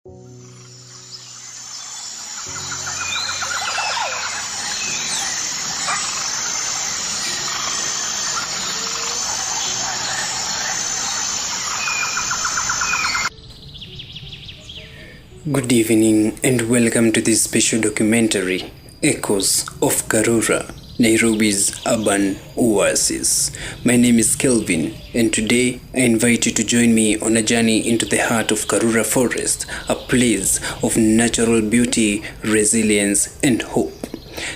Good evening and welcome to this special documentary, Echoes of Karura, Nairobi's urban oasis. My name is Kelvin and today I invite you to join me on a journey into the heart of Karura Forest, a place of natural beauty, resilience and hope.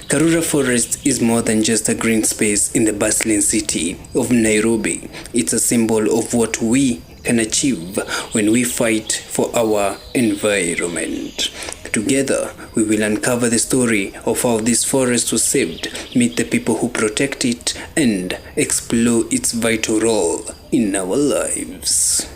Karura Forest is more than just a green space in the bustling city of Nairobi. It's a symbol of what we can achieve when we fight for our environment. Together, we will uncover the story of how this forest was saved, meet the people who protect it, and explore its vital role in our lives.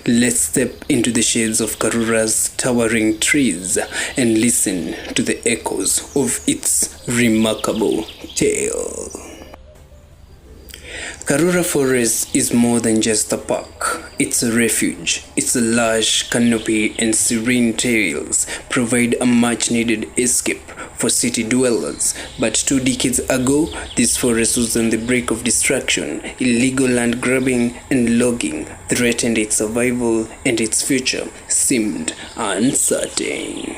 Let's step into the shades of Karura's towering trees and listen to the echoes of its remarkable tale. Karura Forest is more than just a park. It's a refuge. Its lush canopy and serene trails provide a much-needed escape for city dwellers. But 2 decades ago, this forest was on the brink of destruction. Illegal land grabbing and logging threatened its survival, and its future seemed uncertain.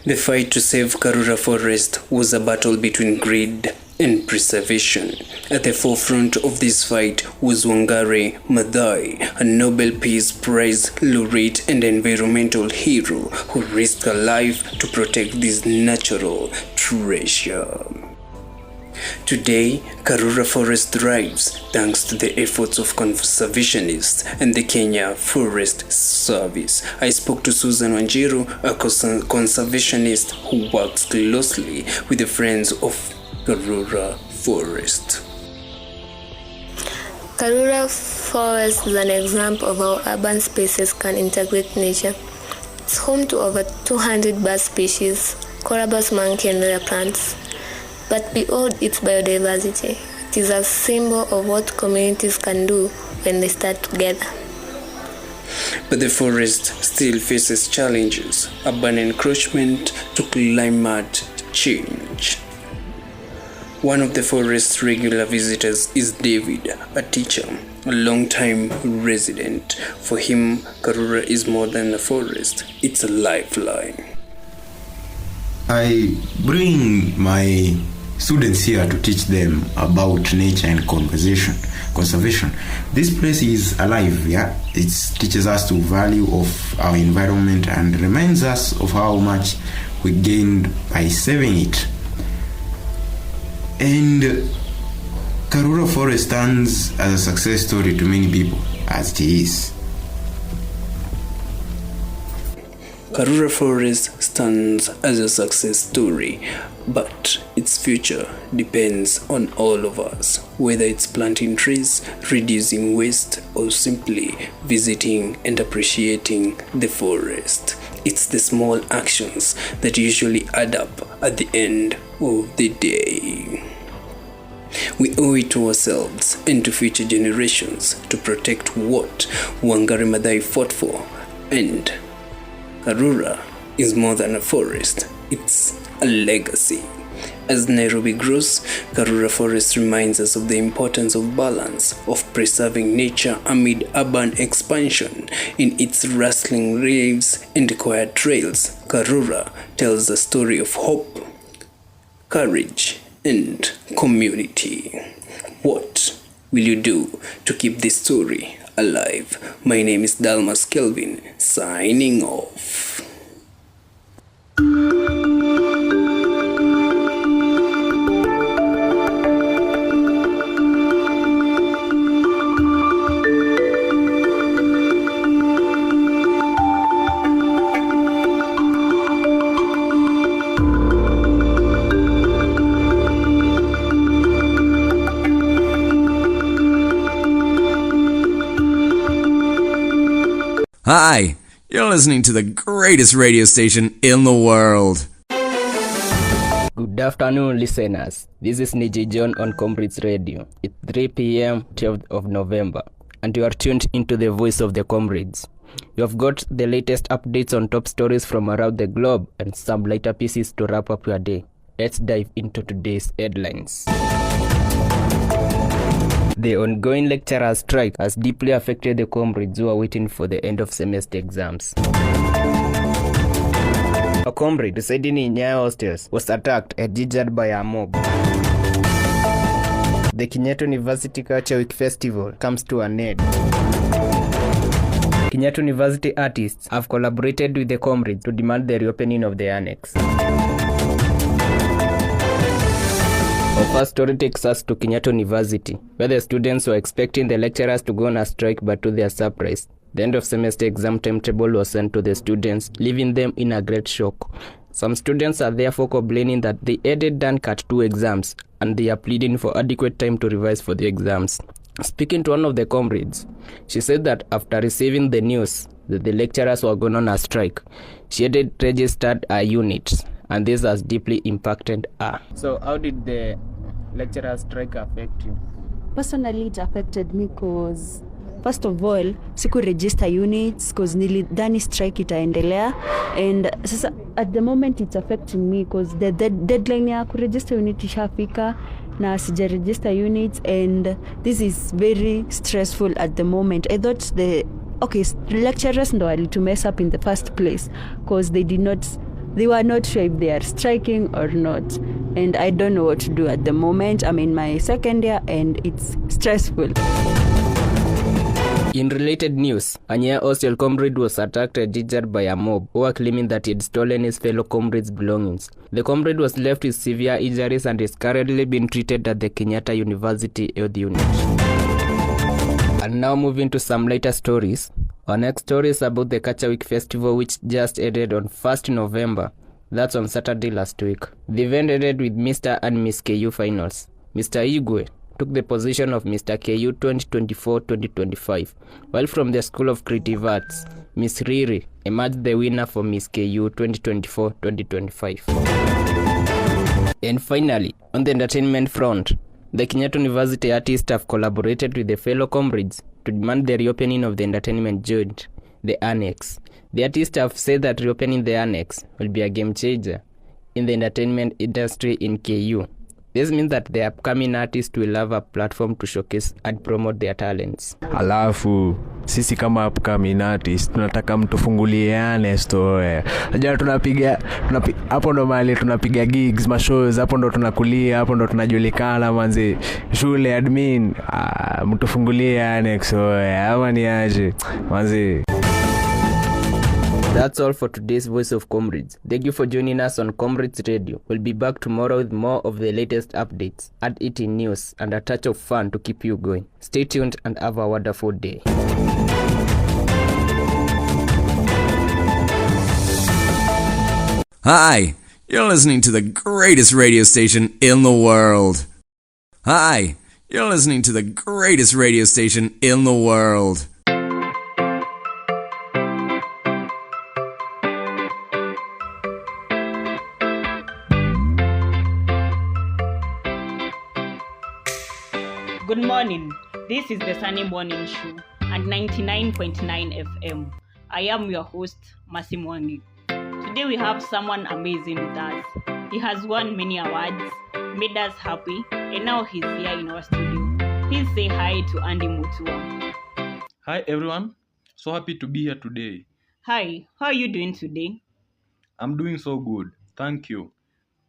The fight to save Karura Forest was a battle between greed and preservation. At the forefront of this fight was Wangari Maathai, a Nobel Peace Prize laureate and environmental hero who risked her life to protect this natural treasure. Today, Karura Forest thrives thanks to the efforts of conservationists and the Kenya Forest Service. I spoke to Susan Wanjiru, a conservationist who works closely with the Friends of Karura Forest. Karura Forest is an example of how urban spaces can integrate nature. It's home to over 200 bird species, colobus monkey and rare plants. But beyond its biodiversity, it is a symbol of what communities can do when they start together. But the forest still faces challenges, urban encroachment to climate change. One of the forest's regular visitors is David, a teacher, a long-time resident. For him, Karura is more than a forest, it's a lifeline. I bring my students here to teach them about nature and conservation. This place is alive, It teaches us to value of our environment and reminds us of how much we gained by saving it. And Karura Forest stands as a success story to many people, as it is. Karura Forest stands as a success story, but its future depends on all of us, whether it's planting trees, reducing waste, or simply visiting and appreciating the forest. It's the small actions that usually add up at the end of the day. We owe it to ourselves and to future generations to protect what Wangari Maathai fought for. And Karura is more than a forest, it's a legacy. As Nairobi grows, Karura Forest reminds us of the importance of balance, of preserving nature amid urban expansion. In its rustling leaves and quiet trails, Karura tells a story of hope, courage, and community. What will you do to keep this story alive? My name is Dalmas Kelvin, signing off. Hi, you're listening to the greatest radio station in the world. Good afternoon, listeners. This is Niji John on Comrades Radio. It's 3 p.m. 12th of November, and you are tuned into the voice of the Comrades. You have got the latest updates on top stories from around the globe and some lighter pieces to wrap up your day. Let's dive into today's headlines. The ongoing lecturer strike has deeply affected the comrades who are waiting for the end of semester exams. A comrade residing in Nyayo hostels was attacked and injured by a mob. The Kenyatta University Culture Week Festival comes to an end. Kenyatta University artists have collaborated with the comrades to demand the reopening of the annex. Our first story takes us to Kenyatta University, where the students were expecting the lecturers to go on a strike, but to their surprise, the end of semester exam timetable was sent to the students, leaving them in a great shock. Some students are therefore complaining that they added done cut 2 exams and they are pleading for adequate time to revise for the exams. Speaking to one of the comrades, she said that after receiving the news that the lecturers were going on a strike, she had registered her unit and this has deeply impacted her. So how did the lecturer strike affect you? Personally, it affected me because first of all, siku register units because nilidhani strike itaendelea, and sasa at the moment it's affecting me because the deadline ya kuregister unit ishafika na sija register units, and this is very stressful at the moment. I thought the lecturers ndo walitu mess up in the first place because they were not sure if they are striking or not, and I don't know what to do at the moment. I'm in my second year and it's stressful. In related news, a Nyayo hostel comrade was attacked and injured by a mob who were claiming that he had stolen his fellow comrades' belongings. The comrade was left with severe injuries and is currently being treated at the Kenyatta University Health Unit. And now moving to some later stories. Our next story is about the Culture Week Festival, which just ended on 1st November. That's on Saturday last week. The event ended with Mr. and Miss KU finals. Mr. Igwe took the position of Mr. KU 2024-2025, while from the School of Creative Arts, Miss Riri emerged the winner for Miss KU 2024-2025. And finally, on the entertainment front, the Kenyatta University artists have collaborated with the fellow comrades to demand the reopening of the entertainment joint, the Annex. The artists have said that reopening the Annex will be a game changer in the entertainment industry in KU. This means that the upcoming artists will have a platform to showcase and promote their talents. Alafu sisi kama upcoming artists tunataka mtufunguliane store. Unajua tunapiga hapo ndo mahali tunapiga gigs, mashows, hapo ndo tunakulia, hapo ndo tunajulikana manzi. Shule admin, mtufunguliane store. Ama ni aje manzi. That's all for today's Voice of Comrades. Thank you for joining us on Comrades Radio. We'll be back tomorrow with more of the latest updates, ad-eating news, and a touch of fun to keep you going. Stay tuned and have a wonderful day. Hi, you're listening to the greatest radio station in the world. Hi, you're listening to the greatest radio station in the world. Good morning. This is the Sunny Morning Show at 99.9 FM. I am your host, Masimwangi. Today we have someone amazing with us. He has won many awards, made us happy, and now he's here in our studio. Please say hi to Andy Mutua. Hi everyone. So happy to be here today. Hi, how are you doing today? I'm doing so good. Thank you.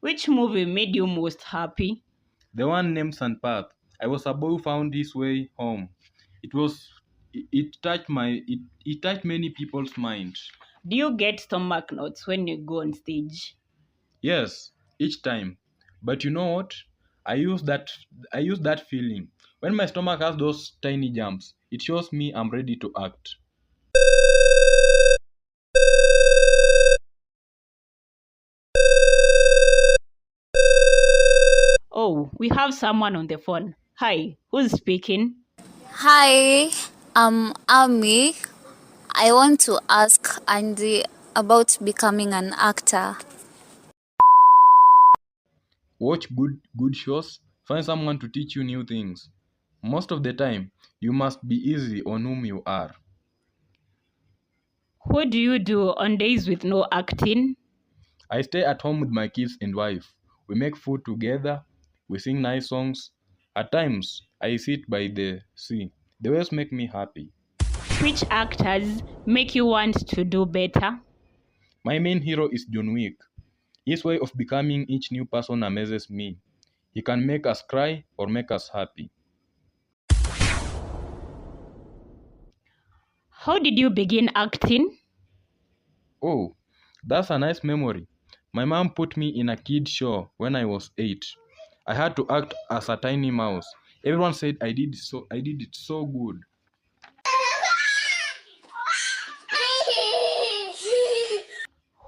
Which movie made you most happy? The one named Sandpath. I was a boy who found his way home. It touched many people's minds. Do you get stomach knots when you go on stage? Yes, each time. But you know what? I use that feeling. When my stomach has those tiny jumps, it shows me I'm ready to act. Oh, we have someone on the phone. Hi, who's speaking? Hi, I'm Ami. I want to ask Andy about becoming an actor. Watch good shows. Find someone to teach you new things. Most of the time, you must be easy on whom you are. What do you do on days with no acting? I stay at home with my kids and wife. We make food together, we sing nice songs. At times, I sit by the sea. The waves make me happy. Which actors make you want to do better? My main hero is John Wick. His way of becoming each new person amazes me. He can make us cry or make us happy. How did you begin acting? Oh, that's a nice memory. My mom put me in a kid show when I was 8. I had to act as a tiny mouse. Everyone said I did it so good.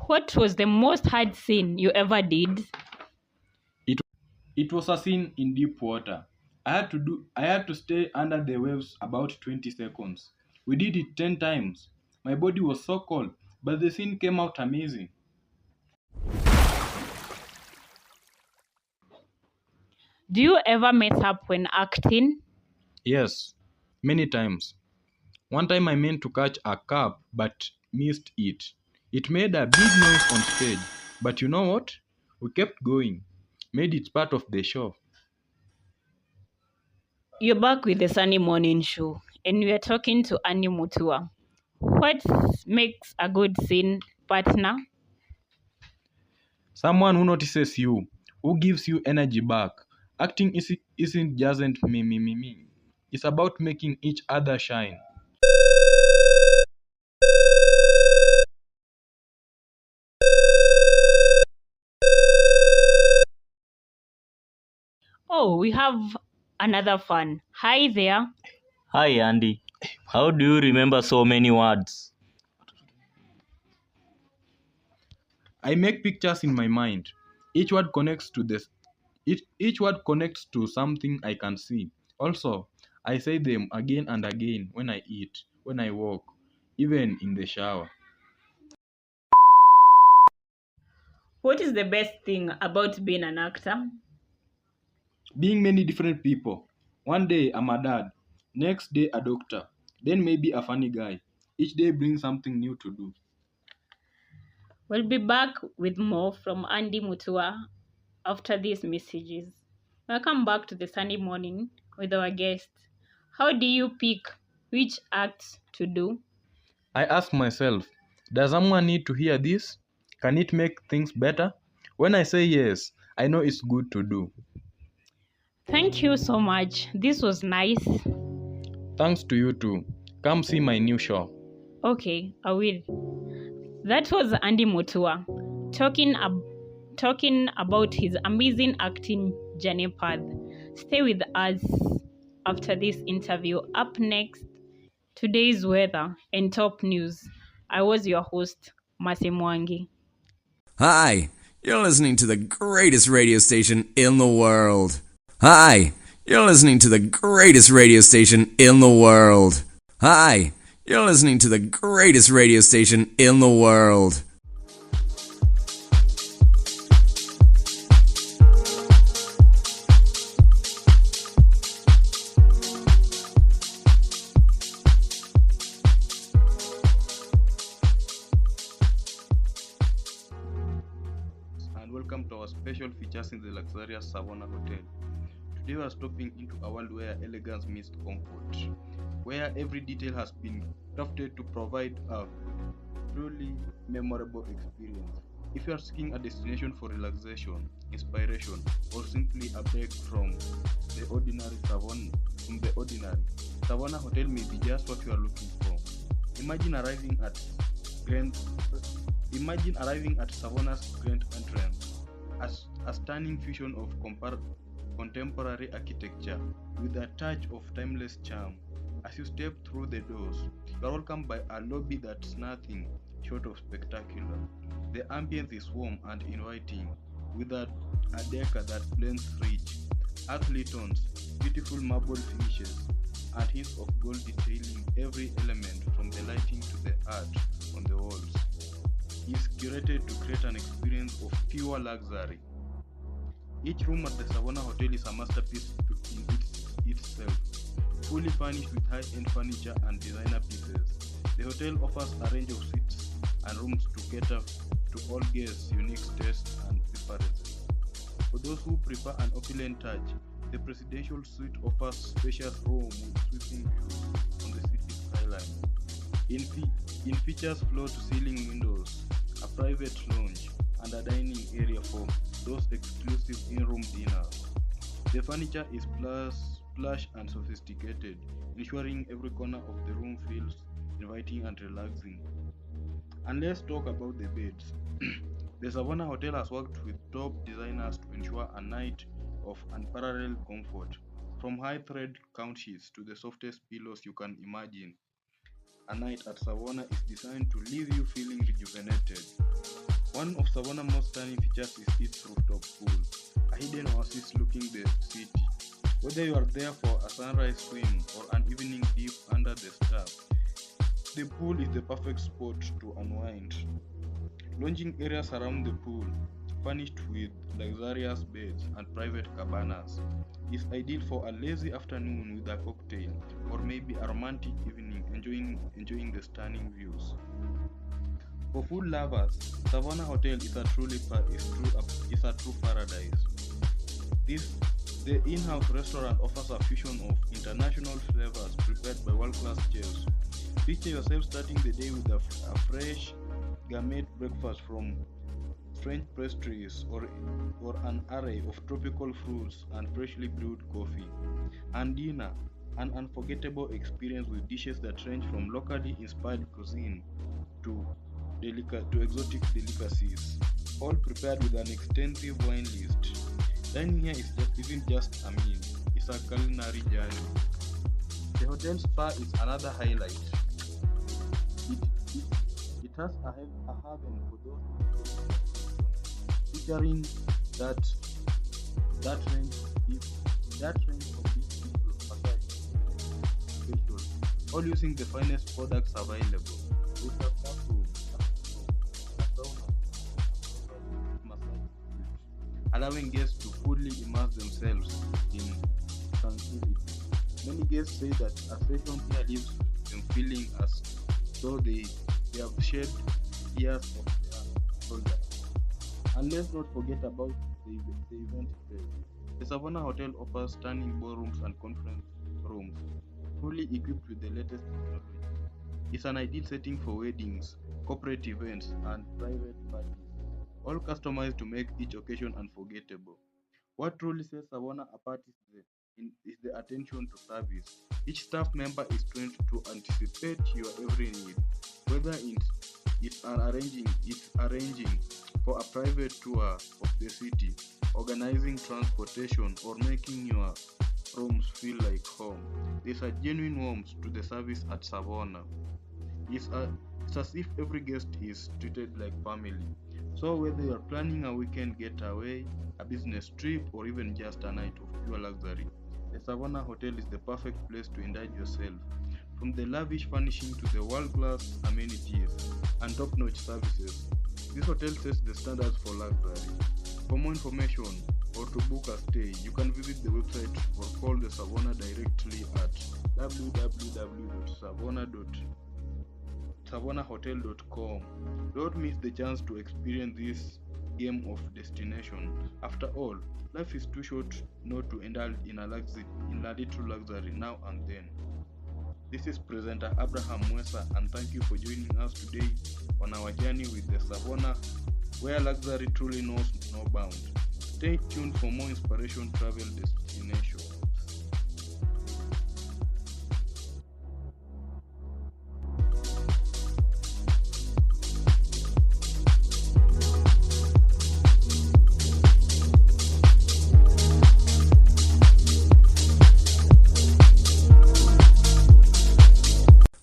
What was the most hard scene you ever did? It was a scene in deep water. I had to stay under the waves about 20 seconds. We did it 10 times. My body was so cold, but the scene came out amazing. Do you ever mess up when acting? Yes, many times. One time I meant to catch a cup but missed it. It made a big noise on stage. But you know what? We kept going. Made it part of the show. You're back with the Sunny Morning Show, and we are talking to Annie Mutua. What makes a good scene partner? Someone who notices you, who gives you energy back. Acting isn't just me. It's about making each other shine. Oh, we have another fan. Hi there. Hi Andy, how do you remember so many words? I make pictures in my mind. Each word connects to something I can see. Also, I say them again and again when I eat, when I walk, even in the shower. What is the best thing about being an actor? Being many different people. One day I'm a dad, next day a doctor, then maybe a funny guy. Each day brings something new to do. We'll be back with more from Andy Mutua after these messages. Welcome back to the Sunday Morning with our guest. How do you pick which acts to do? I ask myself, does someone need to hear this? Can it make things better? When I say yes, I know it's good to do. Thank you so much. This was nice. Thanks to you too. Come see my new show. Okay, I will. That was Andy Mutua talking about his amazing acting journey path. Stay with us after this interview. Up next, today's weather and top news. I was your host, Masi Mwangi. Hi, you're listening to the greatest radio station in the world. Hi, you're listening to the greatest radio station in the world. Hi, you're listening to the greatest radio station in the world. And welcome to our special features in the luxurious Savannah Hotel. Today we are stepping into a world where elegance meets comfort, where every detail has been crafted to provide a truly memorable experience. If you are seeking a destination for relaxation, inspiration, or simply a break from the ordinary, Savannah Hotel may be just what you are looking for. Imagine arriving at Savannah's grand entrance, a stunning fusion of contemporary architecture with a touch of timeless charm. As you step through the doors, you are welcomed by a lobby that's nothing short of spectacular. The ambience is warm and inviting, with a decor that blends rich, earthly tones, beautiful marble finishes, and hints of gold detailing every element from the lighting to the art on the walls. Is curated to create an experience of pure luxury. Each room at the Savannah Hotel is a masterpiece in itself, fully furnished with high-end furniture and designer pieces. The hotel offers a range of suites and rooms to cater to all guests' unique tastes and preferences. For those who prefer an opulent touch, the presidential suite offers spacious room with sweeping views on the city skyline. It features floor-to-ceiling windows, a private lounge, and a dining area for those exclusive in-room dinners. The furniture is plush and sophisticated, ensuring every corner of the room feels inviting and relaxing. And let's talk about the beds. The Savona Hotel has worked with top designers to ensure a night of unparalleled comfort. From high thread couch sheets to the softest pillows you can imagine, a night at Savona is designed to leave you feeling rejuvenated. One of Savona's most stunning features is its rooftop pool, a hidden oasis looking the city. Whether you are there for a sunrise swim or an evening dip under the stars, the pool is the perfect spot to unwind. Lounging areas around the pool, furnished with luxurious beds and private cabanas, is ideal for a lazy afternoon with a cocktail or maybe a romantic evening enjoying the stunning views. For food lovers, Savona Hotel is a true paradise. The in-house restaurant offers a fusion of international flavors prepared by world-class chefs. Picture yourself starting the day with a fresh gourmet breakfast from French pastries or an array of tropical fruits and freshly brewed coffee. And dinner, an unforgettable experience with dishes that range from locally inspired cuisine to exotic delicacies, all prepared with an extensive wine list. Dining here isn't just a meal, it's a culinary journey. The hotel spa is another highlight. It has a haven for those featuring that range of these facials, all using the finest products available. With a bathroom, a sauna, massage suite, allowing guests to fully immerse themselves in tranquility. Many guests say that a session here leaves them feeling as though they have shed years of their shoulders. And let's not forget about the event space. The Savona Hotel offers stunning ballrooms and conference rooms, fully equipped with the latest technology. It's an ideal setting for weddings, corporate events, and private parties, all customized to make each occasion unforgettable. What truly sets Savona apart is the attention to service. Each staff member is trained to anticipate your every need, whether it's arranging for a private tour of the city, organizing transportation, or making your rooms feel like home. There's a genuine warmth to the service at Savona. It's as if every guest is treated like family. So whether you're planning a weekend getaway, a business trip, or even just a night of pure luxury, the Savona Hotel is the perfect place to indulge yourself. From the lavish furnishing to the world-class amenities and top-notch services, this hotel sets the standards for luxury. For more information or to book a stay, you can visit the website or call the Savona directly at www.savonahotel.com. Don't miss the chance to experience this game of destination. After all, life is too short not to indulge in a little luxury now and then. This is presenter Abraham Mwesa, and thank you for joining us today on our journey with the Savona, where luxury truly knows no bound. Stay tuned for more inspiration travel destinations.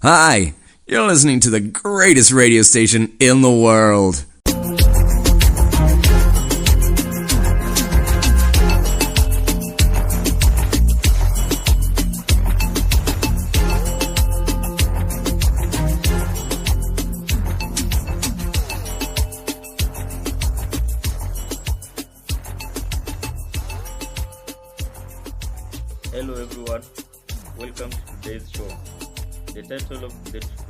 Hi, you're listening to the greatest radio station in the world. Hello everyone, welcome to today's show. The title of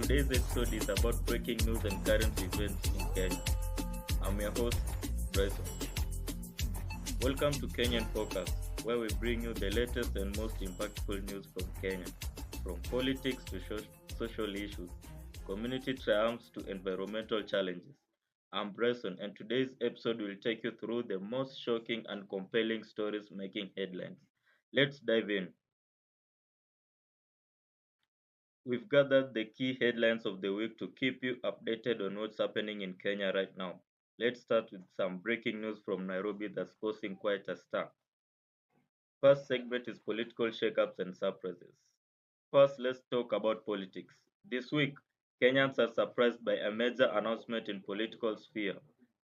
today's episode is about breaking news and current events in Kenya. I'm your host, Bryson. Welcome to Kenyan Focus, where we bring you the latest and most impactful news from Kenya, from politics to social issues, community triumphs to environmental challenges. I'm Bryson, and today's episode will take you through the most shocking and compelling stories making headlines. Let's dive in. We've gathered the key headlines of the week to keep you updated on what's happening in Kenya right now. Let's start with some breaking news from Nairobi that's causing quite a stir. First segment is political shakeups and surprises. First, let's talk about politics. This week, Kenyans are surprised by a major announcement in political sphere.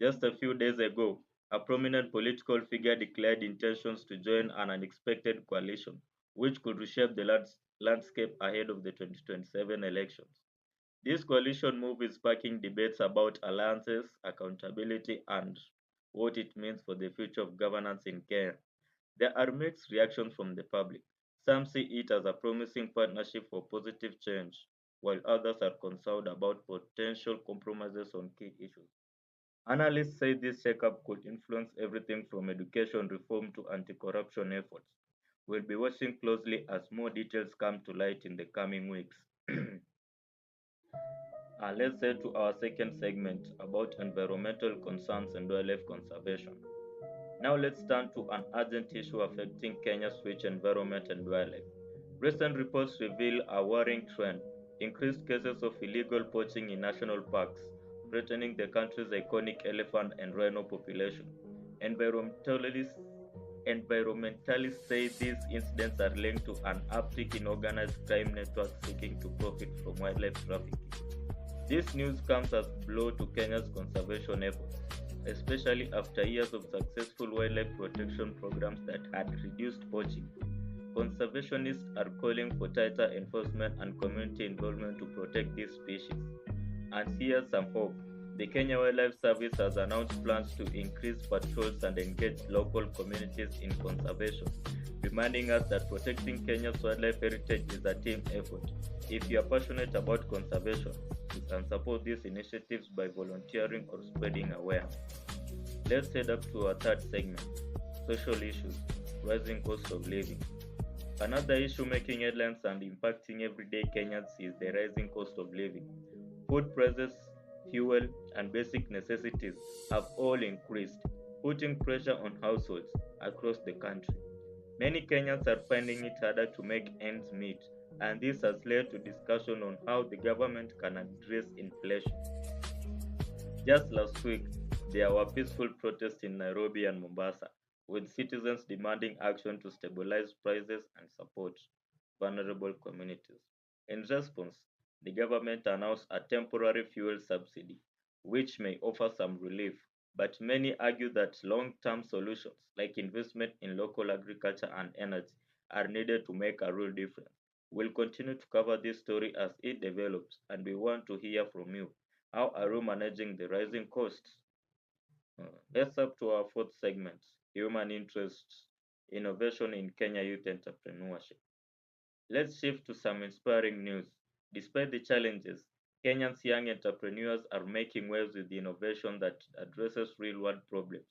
Just a few days ago, a prominent political figure declared intentions to join an unexpected coalition, which could reshape the landscape ahead of the 2027 elections. This coalition move is sparking debates about alliances, accountability, and what it means for the future of governance in Kenya. There are mixed reactions from the public. Some see it as a promising partnership for positive change, while others are concerned about potential compromises on key issues. Analysts say this shakeup could influence everything from education reform to anti corruption efforts. We'll be watching closely as more details come to light in the coming weeks. Let's head to our second segment about environmental concerns and wildlife conservation. Now let's turn to an urgent issue affecting Kenya's rich environment and wildlife. Recent reports reveal a worrying trend: increased cases of illegal poaching in national parks, threatening the country's iconic elephant and rhino population. Environmentalists Environmentalists say these incidents are linked to an uptick in organized crime networks seeking to profit from wildlife trafficking. This news comes as a blow to Kenya's conservation efforts, especially after years of successful wildlife protection programs that had reduced poaching. Conservationists are calling for tighter enforcement and community involvement to protect these species. And here's some hope. The Kenya Wildlife Service has announced plans to increase patrols and engage local communities in conservation, reminding us that protecting Kenya's wildlife heritage is a team effort. If you are passionate about conservation, you can support these initiatives by volunteering or spreading awareness. Let's head up to our third segment: social issues, rising cost of living. Another issue making headlines and impacting everyday Kenyans is the rising cost of living. Food prices, fuel, and basic necessities have all increased, putting pressure on households across the country. Many Kenyans are finding it harder to make ends meet, and this has led to discussion on how the government can address inflation. Just last week, there were peaceful protests in Nairobi and Mombasa, with citizens demanding action to stabilize prices and support vulnerable communities. In response, the government announced a temporary fuel subsidy, which may offer some relief, but many argue that long term solutions like investment in local agriculture and energy are needed to make a real difference. We'll continue to cover this story as it develops, and we want to hear from you. How are you managing the rising costs? Let's up to our fourth segment: human interests, innovation in Kenya youth entrepreneurship. Let's shift to some inspiring news. Despite the challenges, Kenya's young entrepreneurs are making waves with innovation that addresses real world problems.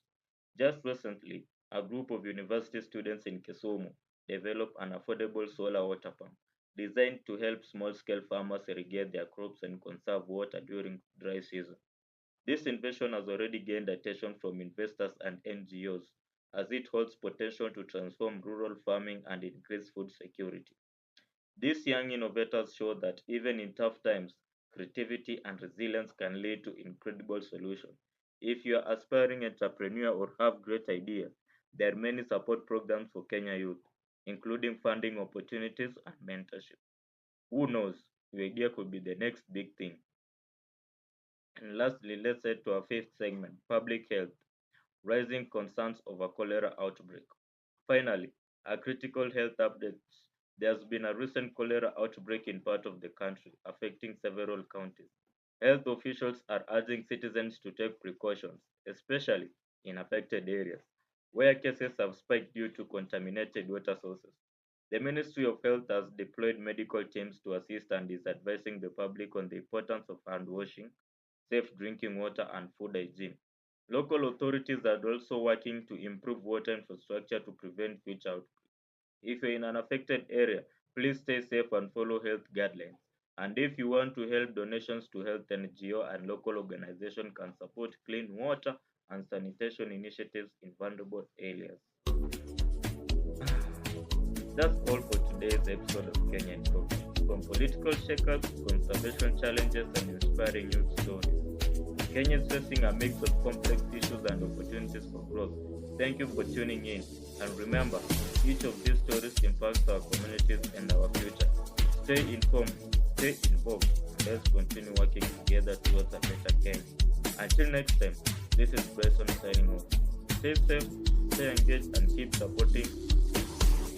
Just recently, a group of university students in Kisumu developed an affordable solar water pump designed to help small scale farmers irrigate their crops and conserve water during dry season. This invention has already gained attention from investors and NGOs as it holds potential to transform rural farming and increase food security. These young innovators show that even in tough times, creativity and resilience can lead to incredible solutions. If you are aspiring entrepreneur or have great idea, there are many support programs for Kenya youth, including funding opportunities and mentorship. Who knows, your idea could be the next big thing. And lastly, let's head to our fifth segment: public health, rising concerns over cholera outbreak. Finally, a critical health update. There's been a recent cholera outbreak in part of the country, affecting several counties. Health officials are urging citizens to take precautions, especially in affected areas, where cases have spiked due to contaminated water sources. The Ministry of Health has deployed medical teams to assist and is advising the public on the importance of hand washing, safe drinking water, and food hygiene. Local authorities are also working to improve water infrastructure to prevent future outbreaks. If you're in an affected area, please stay safe and follow health guidelines. And if you want to help, donations to health NGO and local organizations can support clean water and sanitation initiatives in vulnerable areas. That's all for today's episode of Kenya in Focus. From political shakeups, conservation challenges, and inspiring youth stories, Kenya is facing a mix of complex issues and opportunities for growth. Thank you for tuning in. And remember, each of these stories impacts our communities and our future. Stay informed, stay involved, and let's continue working together towards a better Kenya. Until next time, this is Bryson signing off. Stay safe, stay engaged, and keep supporting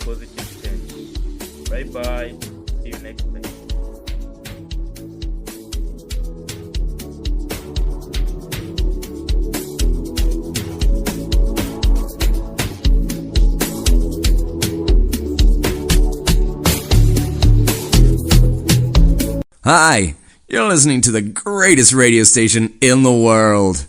positive change. Bye bye. See you next time. Hi, you're listening to the greatest radio station in the world.